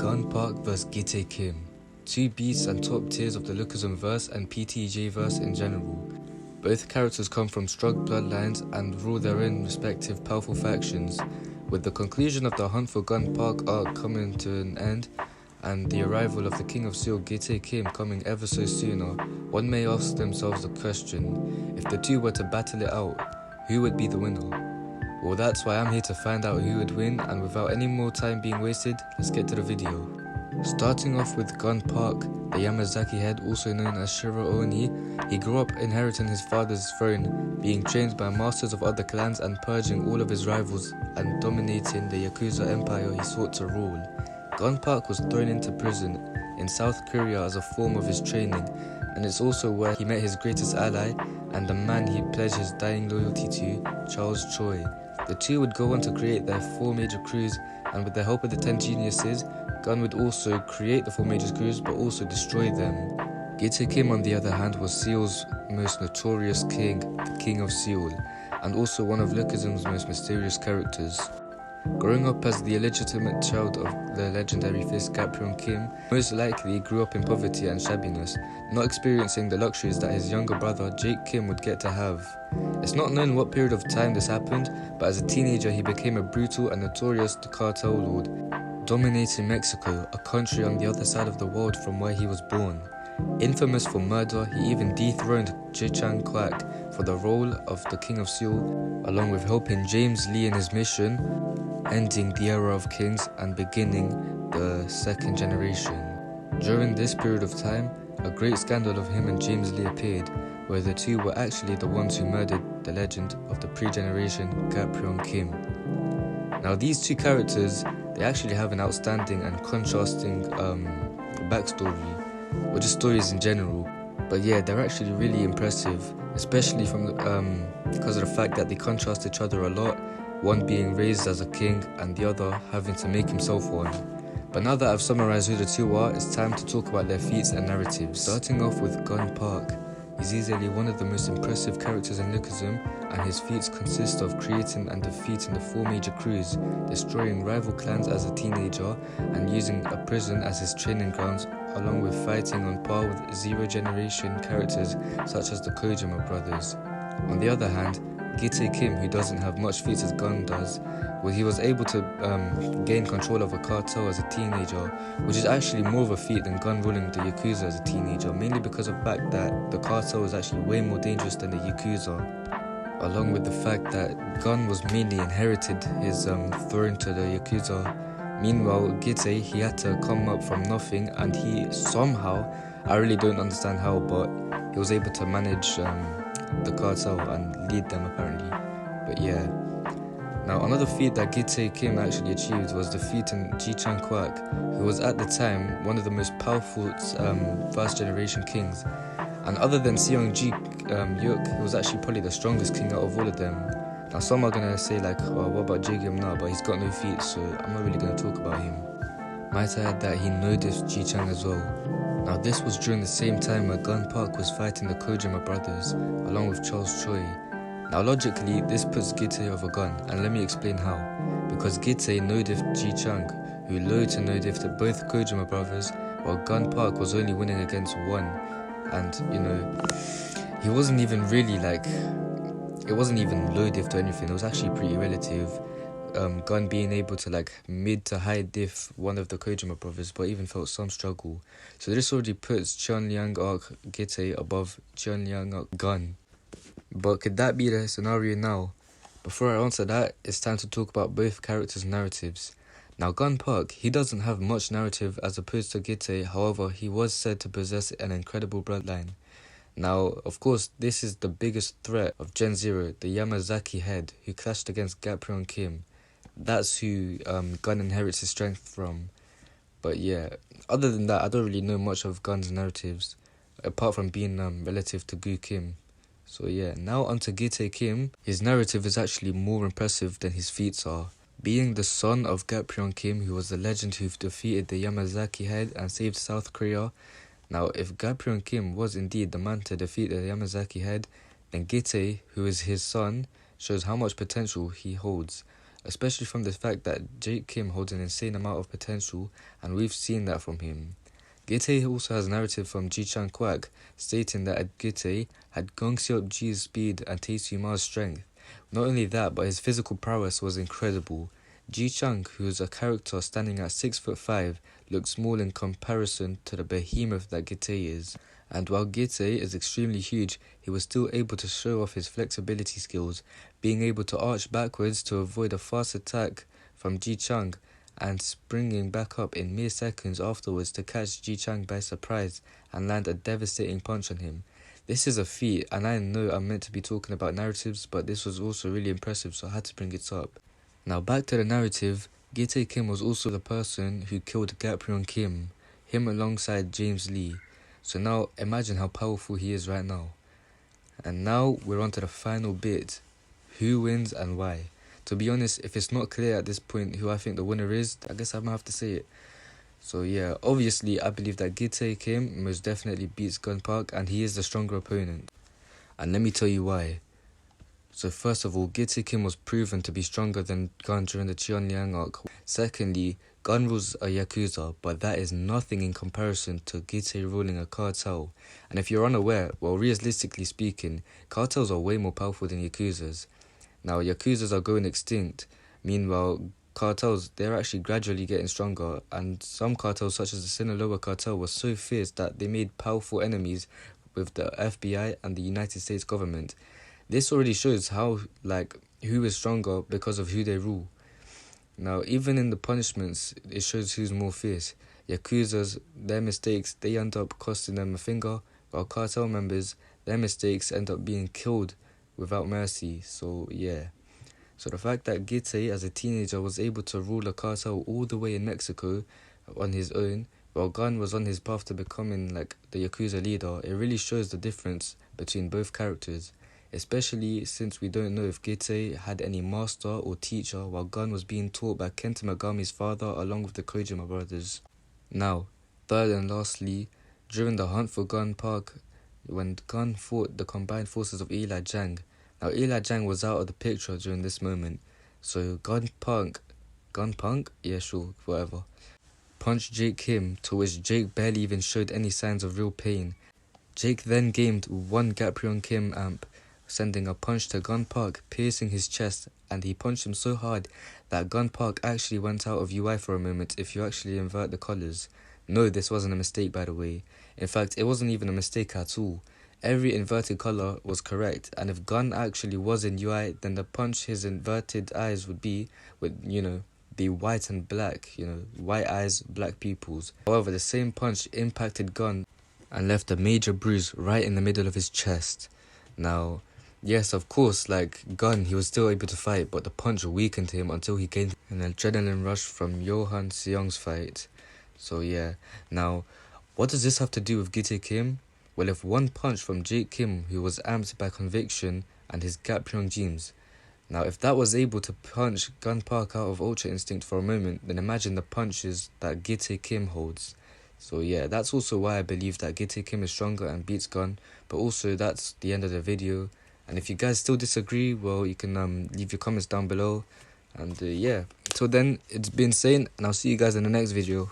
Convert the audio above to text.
Gun Park vs Gitae Kim. Two beasts and top tiers of the Lookism verse and PTJ verse in general. Both characters come from strong bloodlines and rule their own respective powerful factions. With the conclusion of the Hunt for Gun Park arc coming to an end, and the arrival of the King of Seoul Gitae Kim coming ever so sooner, one may ask themselves the question, if the two were to battle it out, who would be the winner? Well, that's why I'm here to find out who would win, and without any more time being wasted, let's get to the video. Starting off with Gun Park, the Yamazaki head, also known as Shiro Oni, he grew up inheriting his father's throne, being trained by masters of other clans and purging all of his rivals and dominating the Yakuza empire he sought to rule. Gun Park was thrown into prison in South Korea as a form of his training, and it's also where he met his greatest ally and the man he pledged his dying loyalty to, Charles Choi. The two would go on to create their 4 major crews, and with the help of the 10 geniuses, Gun would also create the 4 major crews but also destroy them. Gitae Kim, on the other hand, was Seoul's most notorious king, the King of Seoul, and also one of Lookism's most mysterious characters. Growing up as the illegitimate child of the legendary fist Gapyeon Kim, most likely grew up in poverty and shabbiness, not experiencing the luxuries that his younger brother Jake Kim would get to have. It's not known what period of time this happened, but as a teenager he became a brutal and notorious cartel lord, dominating Mexico, a country on the other side of the world from where he was born. Infamous for murder, he even dethroned Ji-chan Kwak for the role of the King of Seoul, along with helping James Lee in his mission, ending the era of kings and beginning the second generation. During this period of time, a great scandal of him and James Lee appeared, where the two were actually the ones who murdered the legend of the pre-generation Gapyeon Kim. Now these two characters, they actually have an outstanding and contrasting backstory, or just stories in general. But yeah, they're actually really impressive, especially from because of the fact that they contrast each other a lot, one being raised as a king and the other having to make himself one. But now that I've summarized who the two are, it's time to talk about their feats and narratives. Starting off with Gun Park, he's easily one of the most impressive characters in Lookism, and his feats consist of creating and defeating the 4 major crews, destroying rival clans as a teenager, and using a prison as his training grounds, along with fighting on par with Zero Generation characters such as the Kojima brothers. On the other hand, Gitae Kim, who doesn't have much feats as Gun does, he was able to gain control of a cartel as a teenager, which is actually more of a feat than Gun ruling the Yakuza as a teenager, mainly because of the fact that the cartel is actually way more dangerous than the Yakuza, along with the fact that Gun was mainly inherited his throne to the Yakuza. Meanwhile, Gitae, he had to come up from nothing, and he somehow, I really don't understand how, but he was able to manage the cartel and lead them apparently. But yeah. Now another feat that Gitae Kim actually achieved was defeating Ji-chan Kwak, who was at the time one of the most powerful first generation kings. And other than Seong-ji Yuk, he was actually probably the strongest king out of all of them. Now some are gonna say like, oh, what about Jae-gyum now? But he's got no feet, so I'm not really gonna talk about him. Might I add that he no-diffed Ji-chan as well. Now this was during the same time where Gun Park was fighting the Kojima brothers, along with Charles Choi. Now logically, this puts Gitae over Gun, and let me explain how. Because Gitae no-diffed Ji-chan, who low to no-diffed both Kojima brothers, while Gun Park was only winning against one. And, you know, he wasn't even really like, it wasn't even low-diffed or anything, it was actually pretty relative. Gun being able to like mid to high diff one of the Kojima brothers, but even felt some struggle. So this already puts Cheonliang arc Gitae above Cheonliang arc Gun. But could that be the scenario now? Before I answer that, it's time to talk about both characters' narratives. Now Gun Park, he doesn't have much narrative as opposed to Gitae, however he was said to possess an incredible bloodline. Now, of course, this is the biggest threat of Gen Zero, the Yamazaki head, who clashed against Gapyeon Kim. That's who Gun inherits his strength from. But yeah, other than that, I don't really know much of Gun's narratives, apart from being relative to Gu Kim. So yeah, now onto Gitae Kim. His narrative is actually more impressive than his feats are. Being the son of Gapyeon Kim, who was the legend who defeated the Yamazaki head and saved South Korea. Now, if Gapyeon Kim was indeed the man to defeat the Yamazaki head, then Gitae, who is his son, shows how much potential he holds. especially from the fact that Gitae Kim holds an insane amount of potential, and we've seen that from him. Gitae also has narrative from Ji Chang Kwak, stating that Gitae had Gong Seop Ji's speed and Tae Soo Ma's strength. Not only that, but his physical prowess was incredible. Ji Chang, who is a character standing at 6'5", looked small in comparison to the behemoth that Gitae is. And while Gitae is extremely huge, he was still able to show off his flexibility skills, being able to arch backwards to avoid a fast attack from Ji Chang, and springing back up in mere seconds afterwards to catch Ji Chang by surprise and land a devastating punch on him. This is a feat, and I know I'm meant to be talking about narratives, but this was also really impressive, so I had to bring it up. Now back to the narrative, Gitae Kim was also the person who killed Gapyeon Kim, him alongside James Lee. So now imagine how powerful he is right now. And now we're on to the final bit. Who wins and why? To be honest, if it's not clear at this point who I think the winner is, I guess I'm gonna have to say it. So yeah, obviously I believe that Gitae Kim most definitely beats Gun Park, and he is the stronger opponent. And let me tell you why. So first of all, Gitae Kim was proven to be stronger than Gun during the Cheonliang arc. Secondly, Gun rules a Yakuza, but that is nothing in comparison to Gitae ruling a cartel. And if you're unaware, well, realistically speaking, cartels are way more powerful than Yakuzas. Now, Yakuzas are going extinct. Meanwhile, cartels, they're actually gradually getting stronger, and some cartels such as the Sinaloa cartel was so fierce that they made powerful enemies with the FBI and the United States government. This already shows how, who is stronger because of who they rule. Now, even in the punishments, it shows who's more fierce. Yakuzas, their mistakes, they end up costing them a finger, while cartel members, their mistakes end up being killed without mercy. So, yeah. So the fact that Gitae, as a teenager, was able to rule a cartel all the way in Mexico on his own, while Gun was on his path to becoming, the Yakuza leader, it really shows the difference between both characters. Especially since we don't know if Gitae had any master or teacher, while Gun was being taught by Kenta Megami's father along with the Kojima brothers. Now, third and lastly, during the hunt for Gun Park, when Gun fought the combined forces of Eli Jang. Now, Eli Jang was out of the picture during this moment, so Gun Punk? Yeah, sure, whatever. Punched Jake Kim, to which Jake barely even showed any signs of real pain. Jake then gained one Gapyeon Kim amp, sending a punch to Gun Park, piercing his chest, and he punched him so hard that Gun Park actually went out of UI for a moment if you actually invert the colours. No, this wasn't a mistake, by the way. In fact, it wasn't even a mistake at all. Every inverted colour was correct, and if Gun actually was in UI, then the punch his inverted eyes would be white and black, white eyes, black pupils. However, the same punch impacted Gun and left a major bruise right in the middle of his chest. Now, yes, of course, Gun, he was still able to fight, but the punch weakened him until he gained an adrenaline rush from Johan Seong's fight. So yeah, now, what does this have to do with Gitae Kim? Well, if one punch from Jake Kim, who was amped by conviction and his Gapyeon genes. Now, if that was able to punch Gun Park out of Ultra Instinct for a moment, then imagine the punches that Gitae Kim holds. So yeah, that's also why I believe that Gitae Kim is stronger and beats Gun, but also that's the end of the video. And if you guys still disagree, well, you can leave your comments down below. And yeah, until then, it's been Saint, and I'll see you guys in the next video.